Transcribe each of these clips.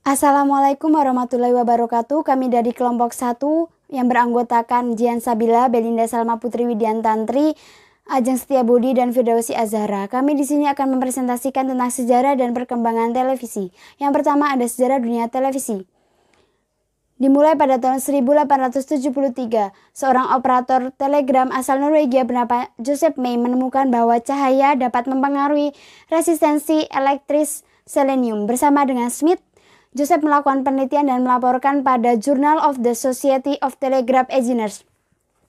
Assalamualaikum warahmatullahi wabarakatuh. Kami dari kelompok 1 yang beranggotakan Jian Sabila, Belinda Salma Putri Widiantantri, Ajeng Setiabudi, dan Firdausi Azhara. Kami di sini akan mempresentasikan tentang sejarah dan perkembangan televisi. Yang pertama ada sejarah dunia televisi. Dimulai pada tahun 1873, seorang operator telegram asal Norwegia bernama Joseph May menemukan bahwa cahaya dapat mempengaruhi resistensi elektris selenium. Bersama dengan Smith, Joseph melakukan penelitian dan melaporkan pada Journal of the Society of Telegraph Engineers.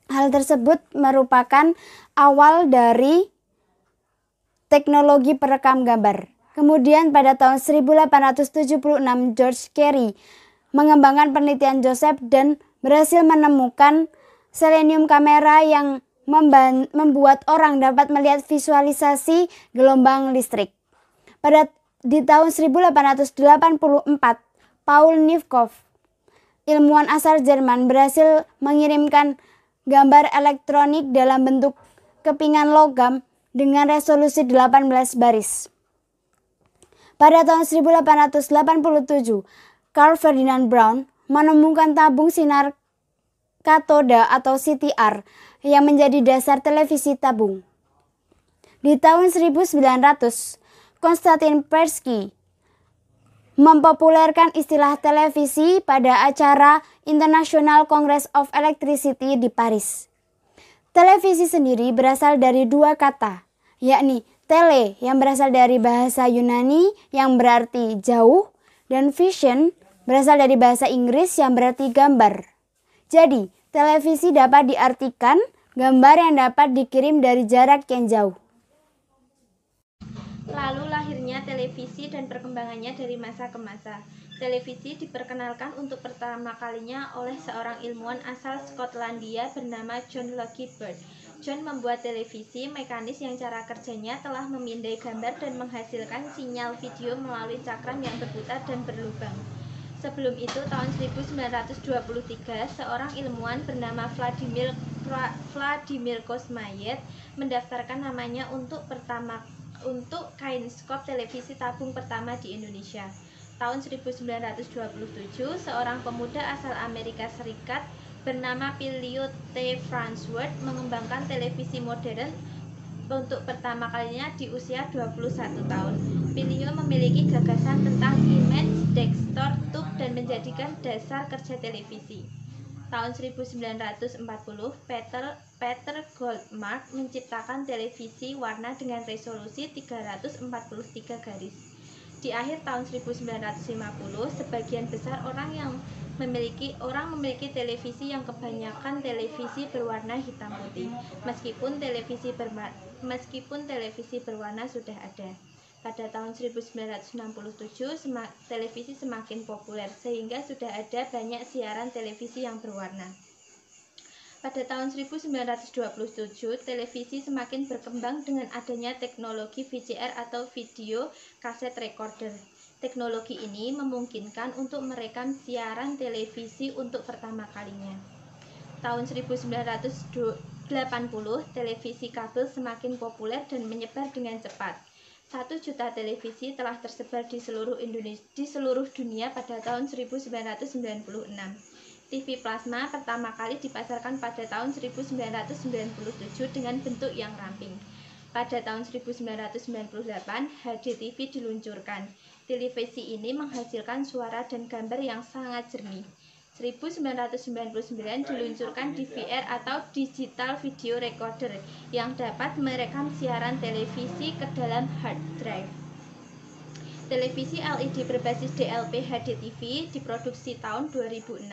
Hal tersebut merupakan awal dari teknologi perekam gambar. Kemudian pada tahun 1876, George Carey mengembangkan penelitian Joseph dan berhasil menemukan selenium kamera yang membuat orang dapat melihat visualisasi gelombang listrik. Di tahun 1884, Paul Nykopf, ilmuwan asal Jerman, berhasil mengirimkan gambar elektronik dalam bentuk kepingan logam dengan resolusi 18 baris. Pada tahun 1887, Carl Ferdinand Braun menemukan tabung sinar katoda atau CTR yang menjadi dasar televisi tabung. Di tahun 1900, Konstantin Persky mempopulerkan istilah televisi pada acara International Congress of Electricity di Paris. Televisi sendiri berasal dari dua kata, yakni tele yang berasal dari bahasa Yunani yang berarti jauh, dan vision berasal dari bahasa Inggris yang berarti gambar. Jadi, televisi dapat diartikan gambar yang dapat dikirim dari jarak yang jauh. Lalu lahirnya televisi dan perkembangannya dari masa ke masa. Televisi diperkenalkan untuk pertama kalinya oleh seorang ilmuwan asal Skotlandia bernama John Logie Baird. John membuat televisi mekanis yang cara kerjanya telah memindai gambar dan menghasilkan sinyal video melalui cakram yang berputar dan berlubang. Sebelum itu, tahun 1923, seorang ilmuwan bernama Vladimir Kosmayev mendaftarkan namanya untuk kineskop televisi tabung pertama di Indonesia. Tahun 1927, seorang pemuda asal Amerika Serikat bernama Philo T. Farnsworth mengembangkan televisi modern untuk pertama kalinya di usia 21 tahun. Philo memiliki gagasan tentang image desktop tube dan menjadikan dasar kerja televisi. Tahun 1940, Peter Goldmark menciptakan televisi warna dengan resolusi 343 garis. Di akhir tahun 1950, sebagian besar orang memiliki televisi yang kebanyakan televisi berwarna hitam putih, meskipun televisi berwarna sudah ada. Pada tahun 1967, televisi semakin populer sehingga sudah ada banyak siaran televisi yang berwarna. Pada tahun 1927, televisi semakin berkembang dengan adanya teknologi VCR atau video kaset recorder. Teknologi ini memungkinkan untuk merekam siaran televisi untuk pertama kalinya. Tahun 1980, televisi kabel semakin populer dan menyebar dengan cepat. 1 juta televisi telah tersebar di seluruh dunia pada tahun 1996. TV plasma pertama kali dipasarkan pada tahun 1997 dengan bentuk yang ramping. Pada tahun 1998, HDTV diluncurkan. Televisi ini menghasilkan suara dan gambar yang sangat jernih. 1999 diluncurkan DVR atau Digital Video Recorder yang dapat merekam siaran televisi ke dalam hard drive. Televisi LED berbasis DLP HDTV diproduksi tahun 2006.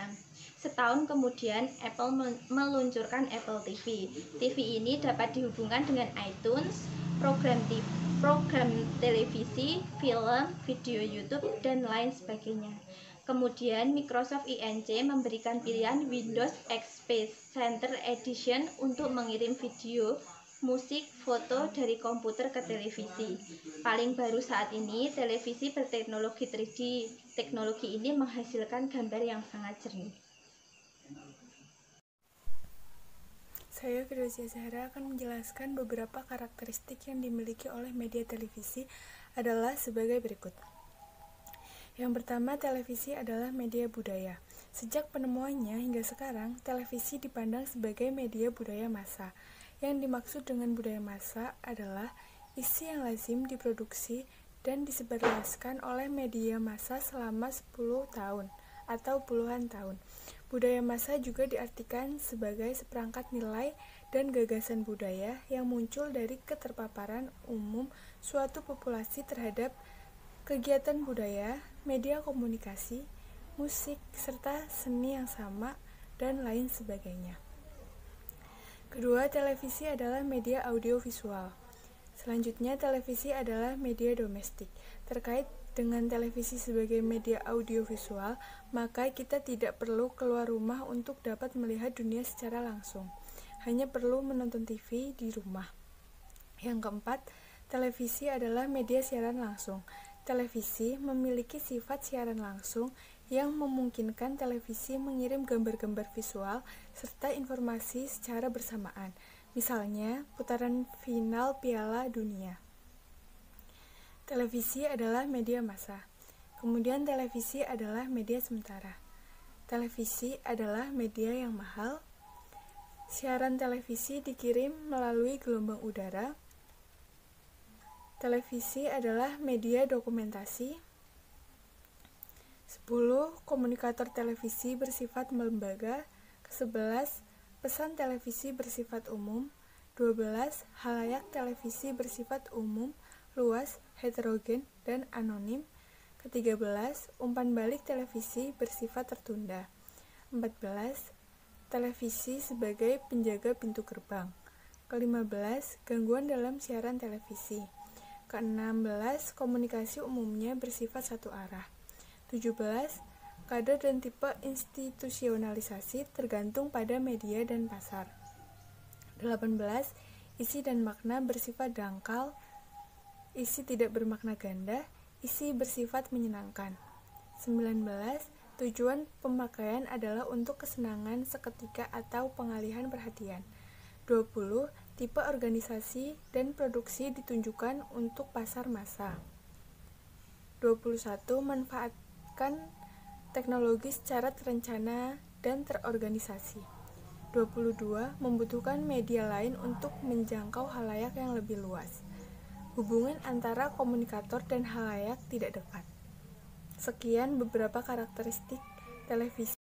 Setahun kemudian, Apple meluncurkan Apple TV. TV ini dapat dihubungkan dengan iTunes, program televisi, film, video YouTube, dan lain sebagainya. Kemudian Microsoft INC memberikan pilihan Windows XP Center Edition untuk mengirim video, musik, foto dari komputer ke televisi. Paling baru saat ini, televisi berteknologi 3D. Teknologi ini menghasilkan gambar yang sangat jernih. Saya Firdausi Azhara akan menjelaskan beberapa karakteristik yang dimiliki oleh media televisi adalah sebagai berikut. Yang pertama, televisi adalah media budaya. Sejak penemuannya hingga sekarang, televisi dipandang sebagai media budaya massa. Yang dimaksud dengan budaya massa adalah isi yang lazim diproduksi dan disebarluaskan oleh media massa selama 10 tahun atau puluhan tahun. Budaya massa juga diartikan sebagai seperangkat nilai dan gagasan budaya yang muncul dari keterpaparan umum suatu populasi terhadap kegiatan budaya, media komunikasi, musik, serta seni yang sama, dan lain sebagainya. Kedua, televisi adalah media audiovisual. Selanjutnya, televisi adalah media domestik. Terkait dengan televisi sebagai media audiovisual, maka kita tidak perlu keluar rumah untuk dapat melihat dunia secara langsung. Hanya perlu menonton TV di rumah. Yang keempat, televisi adalah media siaran langsung. Televisi memiliki sifat siaran langsung yang memungkinkan televisi mengirim gambar-gambar visual serta informasi secara bersamaan. Misalnya, putaran final Piala Dunia. Televisi adalah media massa. Kemudian televisi adalah media sementara. Televisi adalah media yang mahal. Siaran televisi dikirim melalui gelombang udara. Televisi adalah media dokumentasi. 10. Komunikator televisi bersifat lembaga. Ke-11. Pesan televisi bersifat umum. 12. Halayak televisi bersifat umum, luas, heterogen, dan anonim. Ke-13. Umpan balik televisi bersifat tertunda. 14. Televisi sebagai penjaga pintu gerbang. Ke-15. Gangguan dalam siaran televisi. Ke-16. Komunikasi umumnya bersifat satu arah. 17. Kadar dan tipe institusionalisasi tergantung pada media dan pasar. 18. Isi dan makna bersifat dangkal. Isi tidak bermakna ganda. Isi bersifat menyenangkan. 19. Tujuan pemakaian adalah untuk kesenangan seketika atau pengalihan perhatian. 20. Tipe organisasi dan produksi ditunjukkan untuk pasar massa. 21. Manfaatkan teknologi secara terencana dan terorganisasi. 22. Membutuhkan media lain untuk menjangkau halayak yang lebih luas. Hubungan antara komunikator dan halayak tidak dekat. Sekian beberapa karakteristik televisi.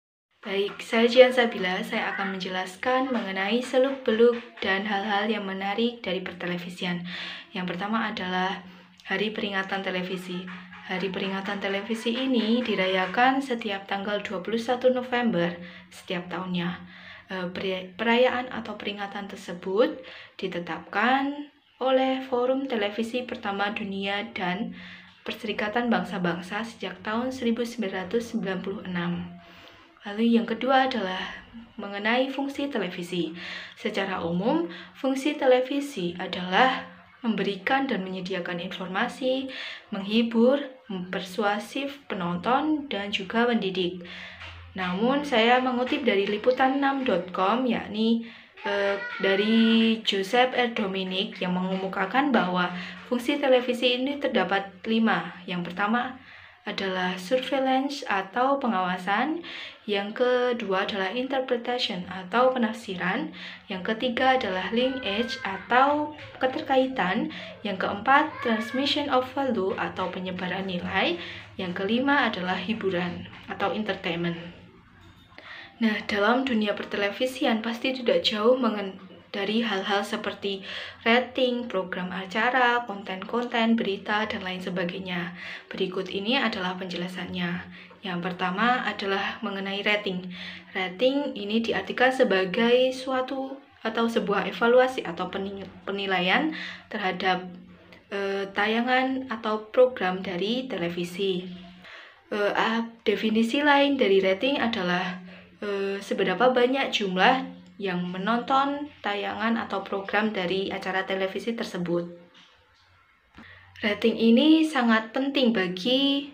Baik, saya Jian Sabila, saya akan menjelaskan mengenai seluk-beluk dan hal-hal yang menarik dari pertelevisian. Yang pertama adalah Hari Peringatan Televisi. Hari Peringatan Televisi ini dirayakan setiap tanggal 21 November setiap tahunnya. Perayaan atau peringatan tersebut ditetapkan oleh Forum Televisi Pertama Dunia dan Perserikatan Bangsa-Bangsa sejak tahun 1996. Lalu yang kedua adalah mengenai fungsi televisi. Secara umum, fungsi televisi adalah memberikan dan menyediakan informasi, menghibur, mempersuasif penonton, dan juga mendidik. Namun, saya mengutip dari liputan6.com, yakni dari Joseph R. Dominic yang mengemukakan bahwa fungsi televisi ini terdapat 5. Yang pertama adalah surveillance atau pengawasan, yang kedua adalah interpretation atau penafsiran, yang ketiga adalah linkage atau keterkaitan, yang keempat transmission of value atau penyebaran nilai, yang kelima adalah hiburan atau entertainment. Nah, dalam dunia pertelevisian pasti tidak jauh dari hal-hal seperti rating, program acara, konten-konten, berita, dan lain sebagainya. Berikut ini adalah penjelasannya. Yang pertama adalah mengenai rating. Rating ini diartikan sebagai suatu atau sebuah evaluasi atau penilaian terhadap tayangan atau program dari televisi. Definisi lain dari rating adalah seberapa banyak jumlah yang menonton tayangan atau program dari acara televisi tersebut. Rating ini sangat penting bagi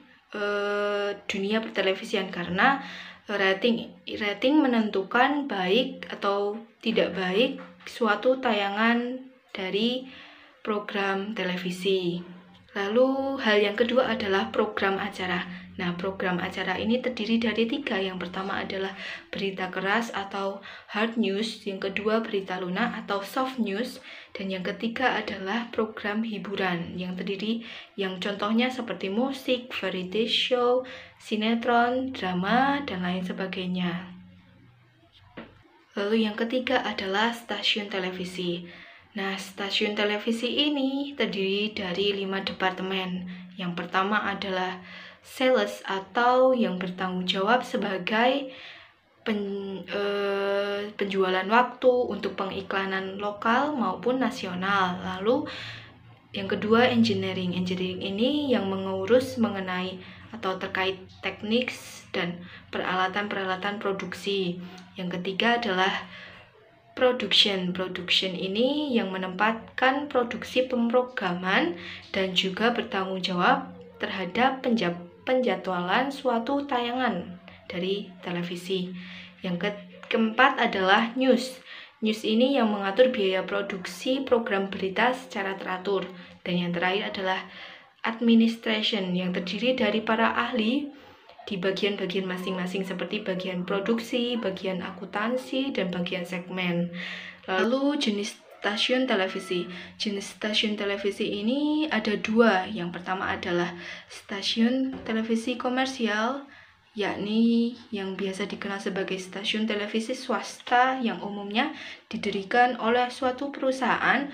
dunia pertelevisian karena rating menentukan baik atau tidak baik suatu tayangan dari program televisi. Lalu hal yang kedua adalah program acara. Nah, program acara ini terdiri dari 3. Yang pertama adalah berita keras atau hard news, yang kedua berita lunak atau soft news, dan yang ketiga adalah program hiburan yang terdiri yang contohnya seperti musik, variety show, sinetron, drama, dan lain sebagainya. Lalu yang ketiga adalah stasiun televisi. Nah, stasiun televisi ini terdiri dari 5 departemen. Yang pertama adalah sales atau yang bertanggung jawab sebagai penjualan waktu untuk pengiklanan lokal maupun nasional. Lalu yang kedua engineering. Engineering ini yang mengurus mengenai atau terkait teknik dan peralatan-peralatan produksi. Yang ketiga adalah production. Production ini yang menempatkan produksi pemrograman dan juga bertanggung jawab terhadap penjadwalan suatu tayangan dari televisi. Yang keempat adalah news. News ini yang mengatur biaya produksi program berita secara teratur. Dan yang terakhir adalah administration yang terdiri dari para ahli di bagian-bagian masing-masing seperti bagian produksi, bagian akuntansi, dan bagian segmen. Lalu jenis stasiun televisi. Jenis stasiun televisi ini ada 2. Yang pertama adalah stasiun televisi komersial, yakni yang biasa dikenal sebagai stasiun televisi swasta yang umumnya didirikan oleh suatu perusahaan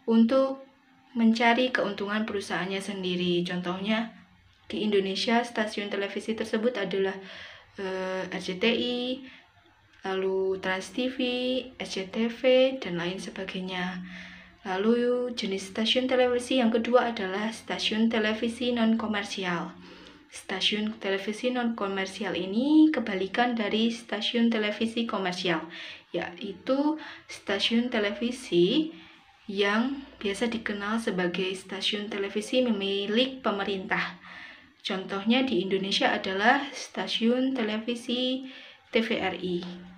untuk mencari keuntungan perusahaannya sendiri. Contohnya di Indonesia stasiun televisi tersebut adalah RCTI, lalu Trans TV, SCTV, dan lain sebagainya. Lalu jenis stasiun televisi yang kedua adalah stasiun televisi non-komersial. Stasiun televisi non-komersial ini kebalikan dari stasiun televisi komersial, yaitu stasiun televisi yang biasa dikenal sebagai stasiun televisi milik pemerintah. Contohnya di Indonesia adalah stasiun televisi TVRI.